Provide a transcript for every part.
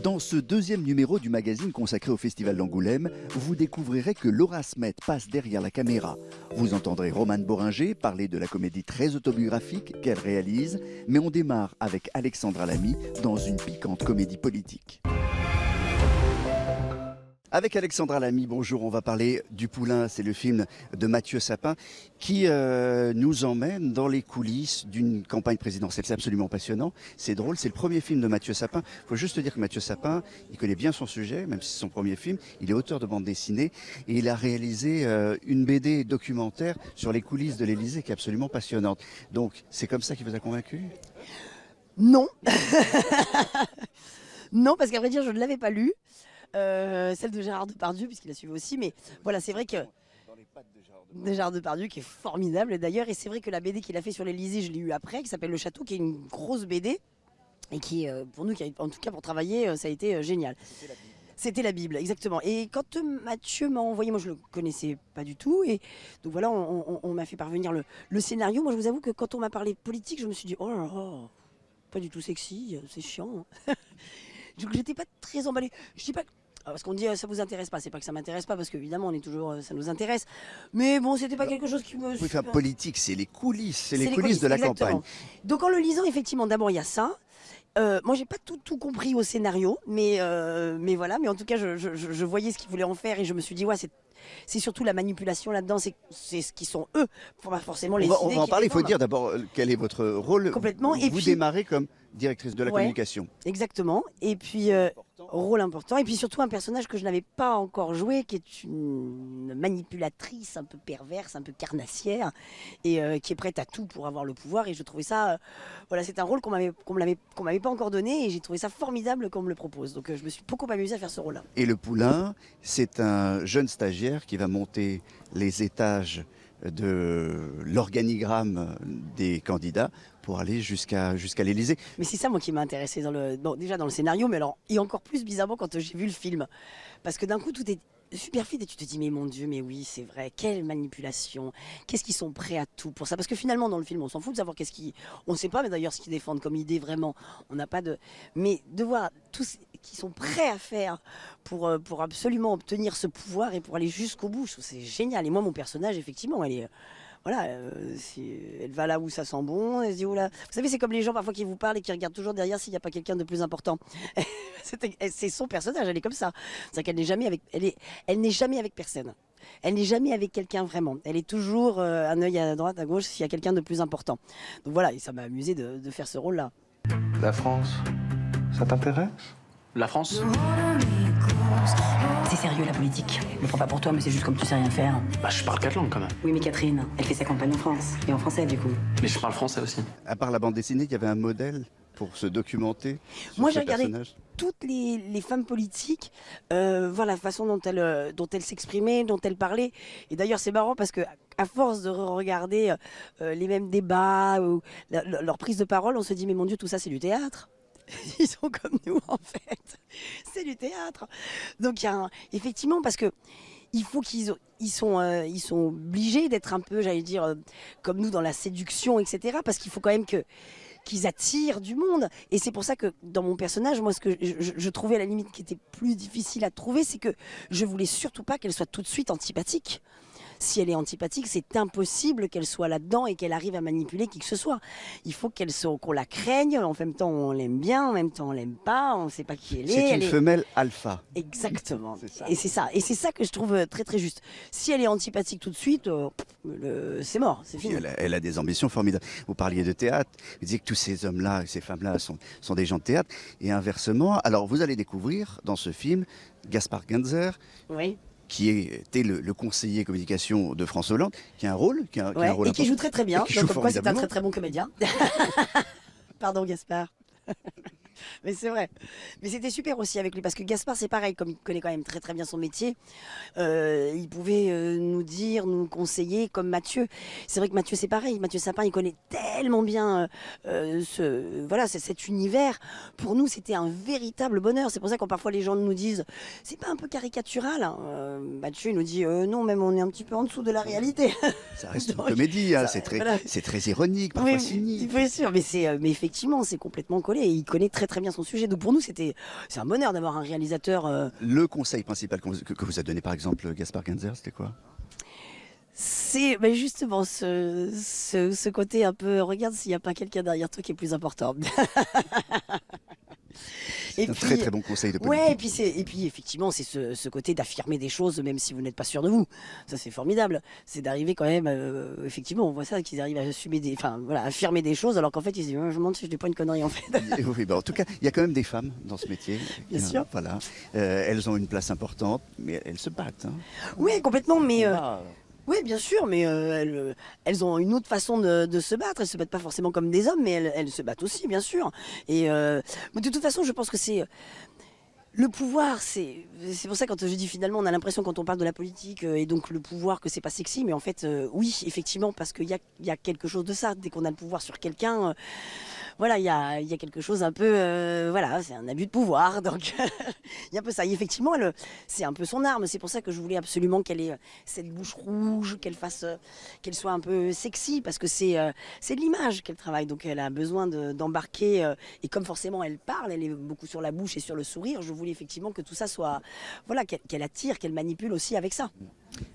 Dans ce deuxième numéro du magazine consacré au Festival d'Angoulême, vous découvrirez que Laura Smet passe derrière la caméra. Vous entendrez Romane Boringer parler de la comédie très autobiographique qu'elle réalise, mais on démarre avec Alexandra Lamy dans une piquante comédie politique. Avec Alexandra Lamy, bonjour, on va parler du Poulain, c'est le film de Mathieu Sapin qui nous emmène dans les coulisses d'une campagne présidentielle. C'est absolument passionnant, c'est drôle, c'est le premier film de Mathieu Sapin. Il faut juste dire que Mathieu Sapin, il connaît bien son sujet, même si c'est son premier film, il est auteur de bande dessinée et il a réalisé une BD documentaire sur les coulisses de l'Élysée qui est absolument passionnante. Donc c'est comme ça qu'il vous a convaincu ? Non. Non, parce qu'à vrai dire, je ne l'avais pas lu. Celle de Gérard Depardieu, puisqu'il a suivi aussi, mais voilà, c'est vrai que de Gérard Depardieu qui est formidable d'ailleurs, et c'est vrai que la BD qu'il a fait sur l'Élysée, je l'ai eu après, qui s'appelle Le Château, qui est une grosse BD, et qui, pour nous, en tout cas pour travailler, ça a été génial. C'était la Bible, exactement. Et quand Mathieu m'a envoyé, moi je le connaissais pas du tout, et donc voilà, on m'a fait parvenir le scénario. Moi je vous avoue que quand on m'a parlé politique, je me suis dit, oh là là, pas du tout sexy, c'est chiant. Donc j'étais pas très emballée. Je dis pas parce qu'on dit ça vous intéresse pas, c'est pas que ça m'intéresse pas, parce qu'évidemment on est toujours, ça nous intéresse. Mais bon, c'était pas quelque chose qui me. Oui, enfin, politique, c'est les coulisses, c'est les coulisses de la campagne. Donc en le lisant, effectivement, d'abord il y a ça. Moi j'ai pas tout compris au scénario, mais voilà, mais en tout cas je voyais ce qu'ils voulaient en faire et je me suis dit ouais, c'est surtout la manipulation là-dedans, c'est ce qui sont eux, pas forcément les idées. On va en parler, il faut dire d'abord quel est votre rôle. Complètement. Vous démarrez comme directrice de la communication. Exactement, et puis rôle important, et puis surtout un personnage que je n'avais pas encore joué, qui est une manipulatrice un peu perverse, un peu carnassière, et qui est prête à tout pour avoir le pouvoir, et je trouvais ça, voilà, c'est un rôle qu'on m'avait pas encore donné, et j'ai trouvé ça formidable qu'on me le propose, donc je me suis beaucoup amusée à faire ce rôle-là. Et le Poulain, c'est un jeune stagiaire qui va monter les étages de l'organigramme des candidats pour aller jusqu'à l'Élysée. Mais c'est ça, moi, qui m'a intéressé déjà dans le scénario, mais alors, et encore plus bizarrement quand j'ai vu le film. Parce que d'un coup, tout est super vite et tu te dis, mais mon Dieu, mais oui, c'est vrai, quelle manipulation. Qu'est-ce qu'ils sont prêts à tout pour ça? Parce que finalement, dans le film, on s'en fout de savoir on ne sait pas, mais d'ailleurs, ce qu'ils défendent comme idée, vraiment, on n'a pas de. Mais de voir tout ce qu'ils sont prêts à faire pour absolument obtenir ce pouvoir et pour aller jusqu'au bout, je trouve c'est génial. Et moi, mon personnage, effectivement, elle est. Voilà, elle va là où ça sent bon, elle se dit, oula. Vous savez, c'est comme les gens parfois qui vous parlent et qui regardent toujours derrière s'il n'y a pas quelqu'un de plus important. C'est son personnage, elle est comme ça. C'est-à-dire qu'elle n'est jamais elle n'est jamais avec personne. Elle n'est jamais avec quelqu'un vraiment. Elle est toujours un œil à droite, à gauche, s'il y a quelqu'un de plus important. Donc voilà, et ça m'a amusé de faire ce rôle-là. La France, ça t'intéresse? La France? C'est sérieux la politique. Je me prends pas pour toi, mais c'est juste comme tu sais rien faire. Bah, je parle 4 langues quand même. Oui, mais Catherine, elle fait sa campagne en France. Et en français, du coup. Mais je parle français aussi. À part la bande dessinée, il y avait un modèle pour se documenter sur Moi, ce j'ai regardé personnage. toutes les femmes politiques, voilà, la façon dont elles s'exprimaient, dont elles parlaient. Et d'ailleurs, c'est marrant parce que à force de regarder les mêmes débats ou leur prise de parole, on se dit, mais mon Dieu, tout ça, c'est du théâtre. Ils sont comme nous en fait, c'est du théâtre. Donc il y a effectivement, parce que il faut ils sont obligés d'être un peu, j'allais dire, comme nous dans la séduction, etc. Parce qu'il faut quand même qu'ils attirent du monde. Et c'est pour ça que dans mon personnage, moi, ce que je trouvais à la limite qui était plus difficile à trouver, c'est que je voulais surtout pas qu'elle soit tout de suite antipathique. Si elle est antipathique, c'est impossible qu'elle soit là-dedans et qu'elle arrive à manipuler qui que ce soit. Il faut qu'on la craigne, en même temps on l'aime bien, en même temps on l'aime pas, on ne sait pas qui elle est. C'est une femelle alpha. Exactement. Ça. Et c'est ça. Et c'est ça que je trouve très très juste. Si elle est antipathique tout de suite, c'est mort, c'est fini. Elle a des ambitions formidables. Vous parliez de théâtre, vous disiez que tous ces hommes-là, ces femmes-là sont des gens de théâtre. Et inversement, alors vous allez découvrir dans ce film Gaspard Ganzer. Oui. Qui était le conseiller communication de François Hollande, qui a un rôle, qui joue très très bien. Donc comme quoi c'est un très très bon comédien. Pardon Gaspard. Mais c'est vrai. Mais c'était super aussi avec lui, parce que Gaspard, c'est pareil, comme il connaît quand même très très bien son métier, il pouvait nous dire, nous conseiller, comme Mathieu. C'est vrai que Mathieu, c'est pareil. Mathieu Sapin, il connaît tellement bien cet univers. Pour nous, c'était un véritable bonheur. C'est pour ça que quand parfois les gens nous disent, c'est pas un peu caricatural, hein. Mathieu, il nous dit, non, même on est un petit peu en dessous de la réalité. Ça reste une comédie, hein. C'est très ironique, parfois cynique. Bien sûr, mais effectivement, c'est complètement collé. Et il connaît très très bien son sujet. Donc pour nous, c'est un bonheur d'avoir un réalisateur. Le conseil principal que vous a donné par exemple Gaspard Ganzer, c'était quoi? C'est justement ce côté un peu, regarde s'il n'y a pas quelqu'un derrière toi qui est plus important. C'est un très très bon conseil de politique. Ouais, et puis effectivement, c'est ce côté d'affirmer des choses même si vous n'êtes pas sûr de vous. Ça, c'est formidable. C'est d'arriver quand même, effectivement, on voit ça, qu'ils arrivent à affirmer des choses alors qu'en fait, ils se disent, je me demande si je dis pas une connerie en fait. Oui, en tout cas, il y a quand même des femmes dans ce métier. Bien sûr. Voilà. Elles ont une place importante, mais elles se battent. Hein. Oui, complètement, mais... Voilà. Oui, bien sûr, mais elles ont une autre façon de se battre. Elles se battent pas forcément comme des hommes, mais elles se battent aussi, bien sûr. Et mais de toute façon, je pense que c'est le pouvoir. C'est pour ça quand je dis finalement, on a l'impression quand on parle de la politique et donc le pouvoir que c'est pas sexy, mais en fait, oui, effectivement, parce qu'il y a quelque chose de ça. Dès qu'on a le pouvoir sur quelqu'un. Voilà, il y a quelque chose un peu, voilà, c'est un abus de pouvoir, donc il y a un peu ça. Et effectivement, c'est un peu son arme. C'est pour ça que je voulais absolument qu'elle ait cette bouche rouge, qu'elle soit un peu sexy, parce que c'est de l'image qu'elle travaille. Donc elle a besoin d'embarquer. Et comme forcément elle parle, elle est beaucoup sur la bouche et sur le sourire. Je voulais effectivement que tout ça soit, voilà, qu'elle attire, qu'elle manipule aussi avec ça.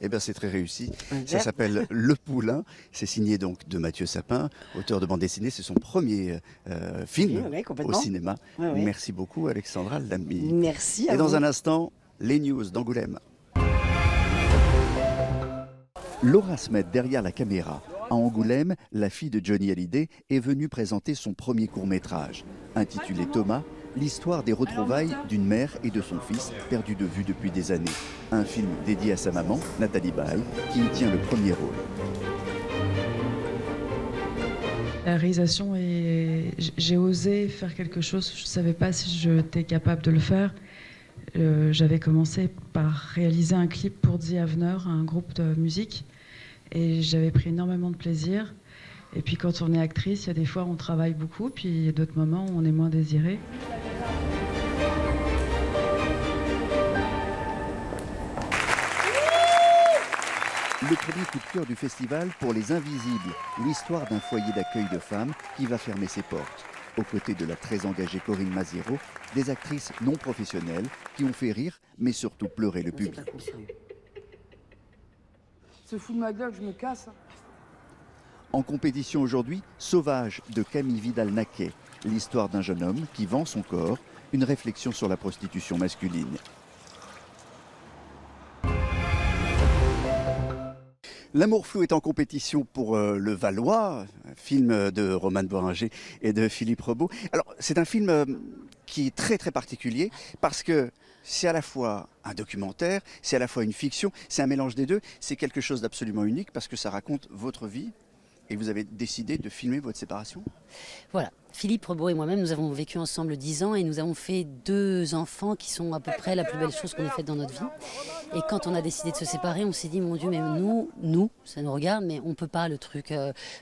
Eh bien, c'est très réussi. Ouais. Ça s'appelle Le Poulain. C'est signé donc de Mathieu Sapin, auteur de bande dessinée. C'est son premier film au cinéma. Ouais, ouais. Merci beaucoup, Alexandra Lamy. Merci à Et dans vous. un instant, les news d'Angoulême. Laura Smet derrière la caméra. À Angoulême, la fille de Johnny Hallyday est venue présenter son premier court-métrage. Intitulé Thomas, l'histoire des retrouvailles d'une mère et de son fils perdus de vue depuis des années. Un film dédié à sa maman, Nathalie Baye, qui y tient le premier rôle. La réalisation, j'ai osé faire quelque chose, je ne savais pas si j'étais capable de le faire. J'avais commencé par réaliser un clip pour The Avener, un groupe de musique, et j'avais pris énormément de plaisir. Et puis quand on est actrice, il y a des fois on travaille beaucoup, puis il y a d'autres moments où on est moins désiré. Le premier coup de cœur du festival pour Les Invisibles, l'histoire d'un foyer d'accueil de femmes qui va fermer ses portes. Aux côtés de la très engagée Corinne Maziero, des actrices non professionnelles qui ont fait rire, mais surtout pleurer le public. Se fout de ma gueule, je me casse. En compétition aujourd'hui, Sauvage de Camille Vidal-Naquet, l'histoire d'un jeune homme qui vend son corps, une réflexion sur la prostitution masculine. L'amour flou est en compétition pour Le Valois, un film de Romane Bohringer et de Philippe Rebaud. Alors, c'est un film qui est très très particulier parce que c'est à la fois un documentaire, c'est à la fois une fiction, c'est un mélange des deux. C'est quelque chose d'absolument unique parce que ça raconte votre vie et vous avez décidé de filmer votre séparation. Voilà, Philippe Rebaud et moi-même, nous avons vécu ensemble 10 ans et nous avons fait 2 enfants qui sont à peu près la plus belle chose qu'on ait faite dans notre vie. Et quand on a décidé de se séparer, on s'est dit, mon Dieu, mais nous, ça nous regarde, mais on ne peut pas le truc,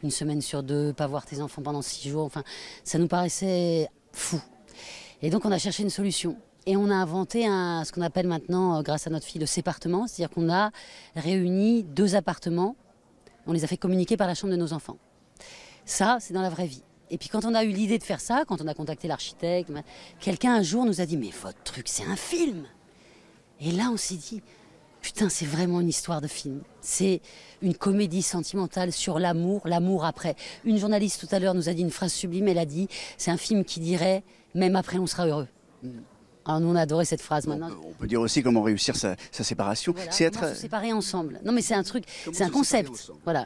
une semaine sur 2, pas voir tes enfants pendant 6 jours, enfin, ça nous paraissait fou. Et donc on a cherché une solution. Et on a inventé ce qu'on appelle maintenant, grâce à notre fille, le sépartement, c'est-à-dire qu'on a réuni 2 appartements. On les a fait communiquer par la chambre de nos enfants. Ça, c'est dans la vraie vie. Et puis quand on a eu l'idée de faire ça, quand on a contacté l'architecte, quelqu'un un jour nous a dit « Mais votre truc, c'est un film !» Et là, on s'est dit « Putain, c'est vraiment une histoire de film. C'est une comédie sentimentale sur l'amour, l'amour après. » Une journaliste tout à l'heure nous a dit une phrase sublime, elle a dit « C'est un film qui dirait « Même après, on sera heureux ». Alors nous on a adoré cette phrase. Maintenant, on peut dire aussi comment réussir sa séparation. voilà, c'est comment se séparer ensemble. Non mais c'est un truc, Comment c'est un se concept. séparer Voilà.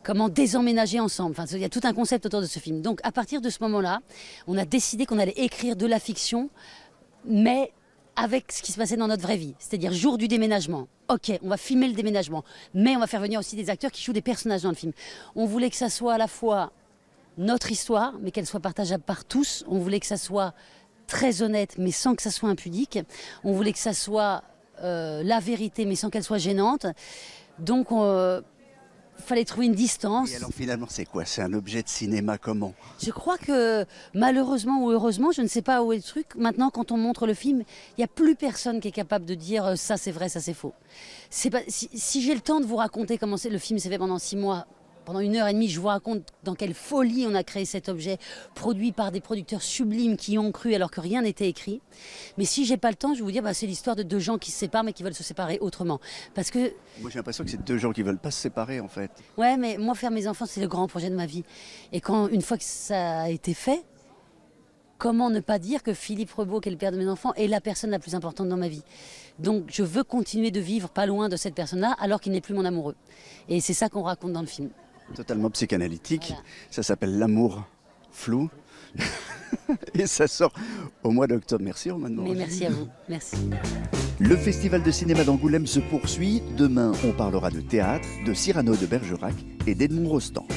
Comment désemménager ensemble. Enfin, il y a tout un concept autour de ce film. Donc à partir de ce moment-là, on a décidé qu'on allait écrire de la fiction, mais avec ce qui se passait dans notre vraie vie. C'est-à-dire jour du déménagement. Ok, on va filmer le déménagement, mais on va faire venir aussi des acteurs qui jouent des personnages dans le film. On voulait que ça soit à la fois notre histoire, mais qu'elle soit partageable par tous. On voulait que ça soit très honnête, mais sans que ça soit impudique. On voulait que ça soit la vérité, mais sans qu'elle soit gênante. Donc, il fallait trouver une distance. Et alors finalement, c'est quoi? C'est un objet de cinéma comment? Je crois que, malheureusement ou heureusement, je ne sais pas où est le truc, maintenant, quand on montre le film, il n'y a plus personne qui est capable de dire ça c'est vrai, ça c'est faux. Pas, si j'ai le temps de vous raconter comment le film s'est fait pendant 6 mois, pendant 1h30, je vous raconte dans quelle folie on a créé cet objet, produit par des producteurs sublimes qui y ont cru alors que rien n'était écrit. Mais si j'ai pas le temps, je vais vous dire, c'est l'histoire de deux gens qui se séparent mais qui veulent se séparer autrement. Parce que... Moi j'ai l'impression que c'est deux gens qui veulent pas se séparer en fait. Ouais, mais moi faire mes enfants, c'est le grand projet de ma vie. Et quand une fois que ça a été fait, comment ne pas dire que Philippe Rebaud, qui est le père de mes enfants, est la personne la plus importante dans ma vie. Donc je veux continuer de vivre pas loin de cette personne-là alors qu'il n'est plus mon amoureux. Et c'est ça qu'on raconte dans le film. Totalement psychanalytique. Voilà. Ça s'appelle L'amour flou. Et ça sort au mois d'octobre. Merci Romain de Mais Morandini. merci à vous. Merci. Le festival de cinéma d'Angoulême se poursuit. Demain, on parlera de théâtre, de Cyrano de Bergerac et d'Edmond Rostand.